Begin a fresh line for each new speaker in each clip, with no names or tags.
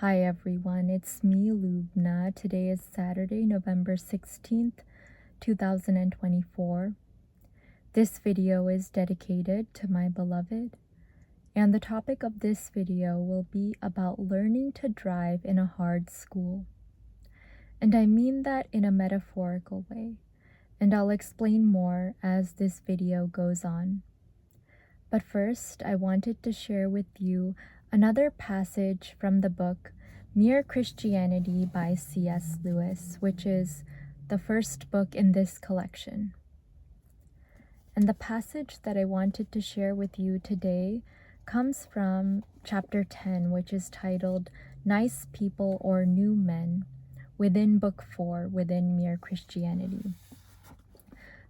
Hi everyone, it's me, Lubna. Today is Saturday, November 16th, 2024. This video is dedicated to my beloved, and the topic of this video will be about learning to drive in a hard school. And I mean that in a metaphorical way, and I'll explain more as this video goes on. But first, I wanted to share with you another passage from the book Mere Christianity by C.S. Lewis, which is the first book in this collection. And the passage that I wanted to share with you today comes from chapter 10, which is titled Nice People or New Men, within book 4, within Mere Christianity.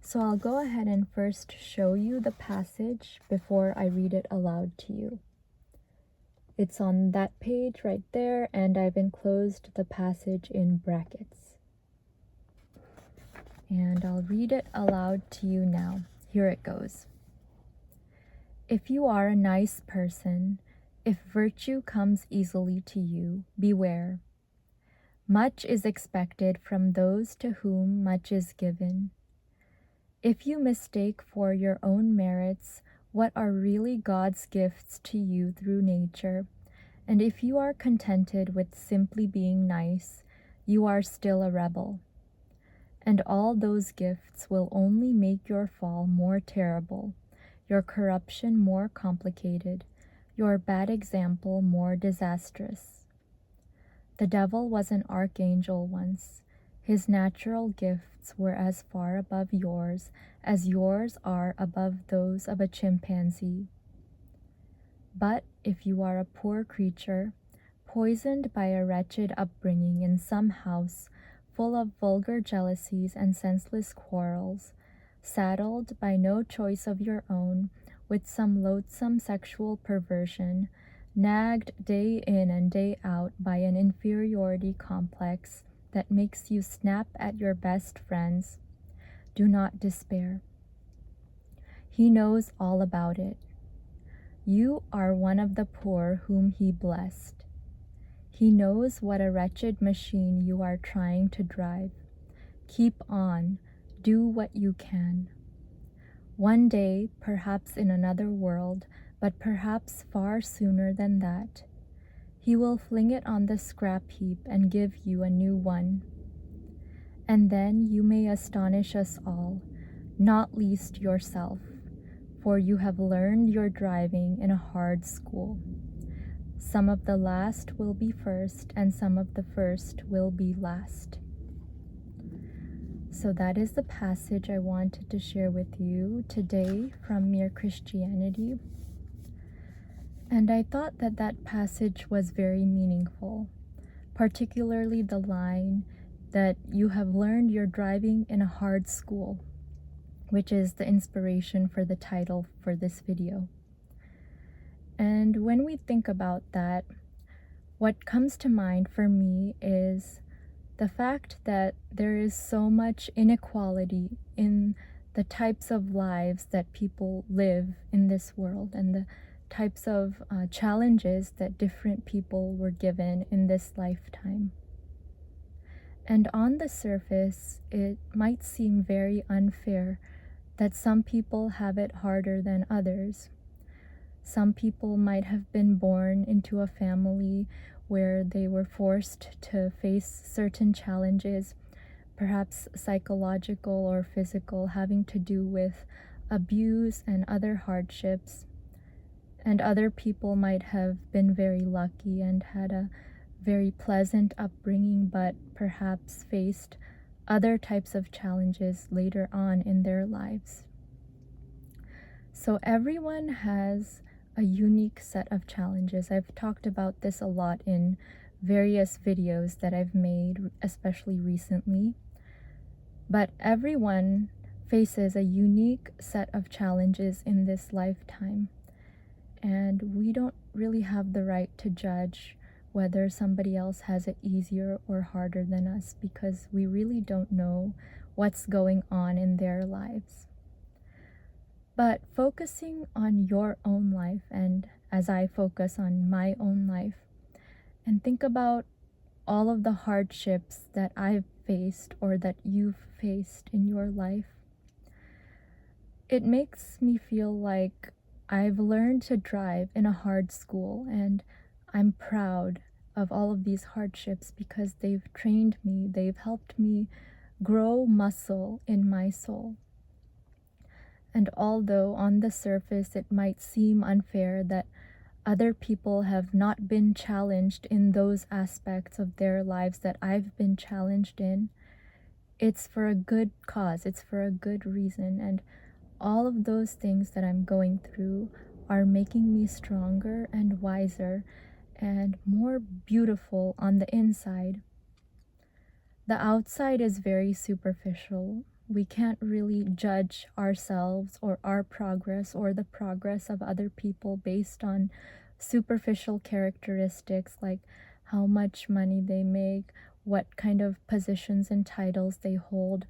So I'll go ahead and first show you the passage before I read it aloud to you. It's on that page right there, and I've enclosed the passage in brackets. And I'll read it aloud to you now. Here it goes. If you are a nice person, if virtue comes easily to you, beware. Much is expected from those to whom much is given. If you mistake for your own merits what are really God's gifts to you through nature, and if you are contented with simply being nice, you are still a rebel. And all those gifts will only make your fall more terrible, your corruption more complicated, your bad example more disastrous. The devil was an archangel once. His natural gifts were as far above yours as yours are above those of a chimpanzee. But if you are a poor creature, poisoned by a wretched upbringing in some house full of vulgar jealousies and senseless quarrels, saddled by no choice of your own with some loathsome sexual perversion, nagged day in and day out by an inferiority complex that makes you snap at your best friends, do not despair. He knows all about it. You are one of the poor whom he blessed. He knows what a wretched machine you are trying to drive. Keep on, do what you can. One day, perhaps in another world, but perhaps far sooner than that, he will fling it on the scrap heap and give you a new one. And then you may astonish us all, not least yourself, for you have learned your driving in a hard school. Some of the last will be first, and some of the first will be last. So that is the passage I wanted to share with you today from Mere Christianity. And I thought that that passage was very meaningful, particularly the line that you have learned your driving in a hard school, which is the inspiration for the title for this video. And when we think about that, what comes to mind for me is the fact that there is so much inequality in the types of lives that people live in this world and the types of challenges that different people were given in this lifetime. And on the surface, it might seem very unfair that some people have it harder than others. Some people might have been born into a family where they were forced to face certain challenges, perhaps psychological or physical, having to do with abuse and other hardships. And other people might have been very lucky and had a very pleasant upbringing, but perhaps faced other types of challenges later on in their lives. So everyone has a unique set of challenges. I've talked about this a lot in various videos that I've made, especially recently. But everyone faces a unique set of challenges in this lifetime. And we don't really have the right to judge whether somebody else has it easier or harder than us, because we really don't know what's going on in their lives. But focusing on your own life, and as I focus on my own life, and think about all of the hardships that I've faced or that you've faced in your life. It makes me feel like I've learned to drive in a hard school, and I'm proud of all of these hardships because they've trained me, they've helped me grow muscle in my soul. And although on the surface it might seem unfair that other people have not been challenged in those aspects of their lives that I've been challenged in, it's for a good cause, it's for a good reason, and all of those things that I'm going through are making me stronger and wiser and more beautiful on the inside. The outside is very superficial. We can't really judge ourselves or our progress or the progress of other people based on superficial characteristics like how much money they make, what kind of positions and titles they hold,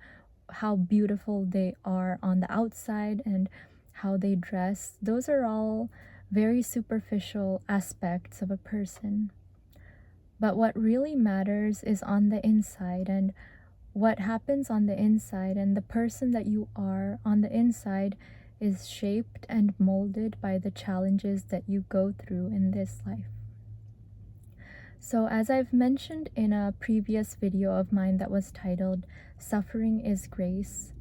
how beautiful they are on the outside, and how they dress. Those are all very superficial aspects of a person. But what really matters is on the inside, and what happens on the inside, and the person that you are on the inside is shaped and molded by the challenges that you go through in this life. So as I've mentioned in a previous video of mine that was titled Suffering is Grace,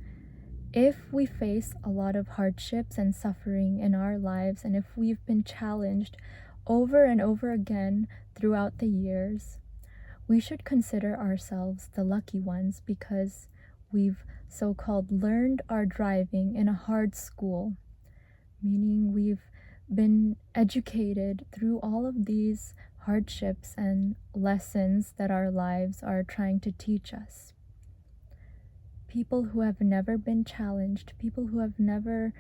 if we face a lot of hardships and suffering in our lives, and if we've been challenged over and over again throughout the years, we should consider ourselves the lucky ones because we've so-called learned our driving in a hard school, meaning we've been educated through all of these hardships and lessons that our lives are trying to teach us. People who have never been challenged, people who have never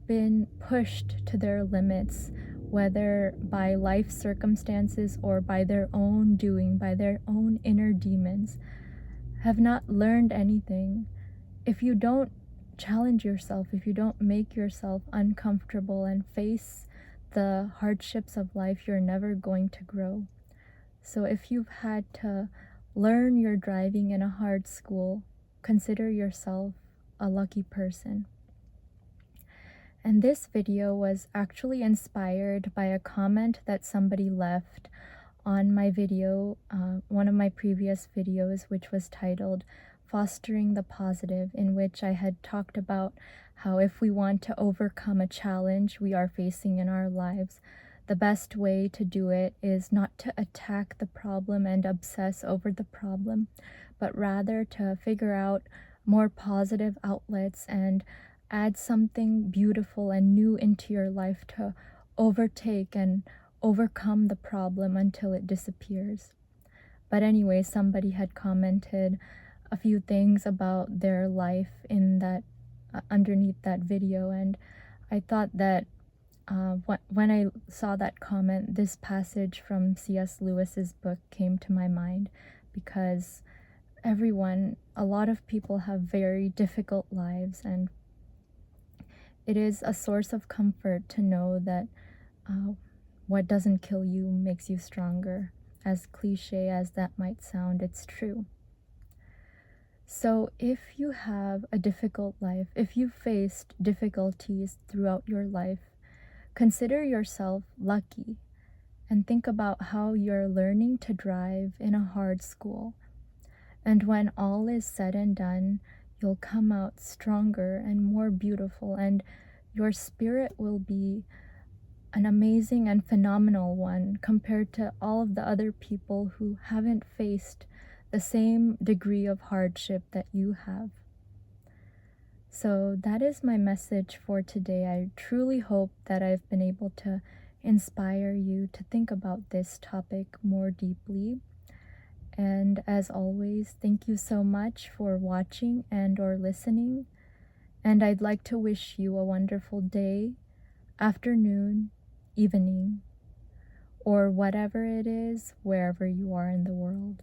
been pushed to their limits, whether by life circumstances or by their own doing, by their own inner demons, have not learned anything. If you don't challenge yourself, if you don't make yourself uncomfortable and face the hardships of life, you're never going to grow. So if you've had to learn your driving in a hard school, consider yourself a lucky person. And this video was actually inspired by a comment that somebody left on my video, one of my previous videos, which was titled Fostering the Positive, in which I had talked about how if we want to overcome a challenge we are facing in our lives, the best way to do it is not to attack the problem and obsess over the problem, but rather to figure out more positive outlets and add something beautiful and new into your life to overtake and overcome the problem until it disappears. But anyway, somebody had commented a few things about their life in that underneath that video, and I thought that when I saw that comment, this passage from C.S. Lewis's book came to my mind, because a lot of people have very difficult lives, and it is a source of comfort to know that what doesn't kill you makes you stronger. As cliche as that might sound, it's true. So if you have a difficult life, if you've faced difficulties throughout your life, consider yourself lucky and think about how you're learning to drive in a hard school. And when all is said and done, you'll come out stronger and more beautiful, and your spirit will be an amazing and phenomenal one compared to all of the other people who haven't faced the same degree of hardship that you have. So that is my message for today. I truly hope that I've been able to inspire you to think about this topic more deeply. And as always, thank you so much for watching and or listening. And I'd like to wish you a wonderful day, afternoon, evening, or whatever it is, wherever you are in the world.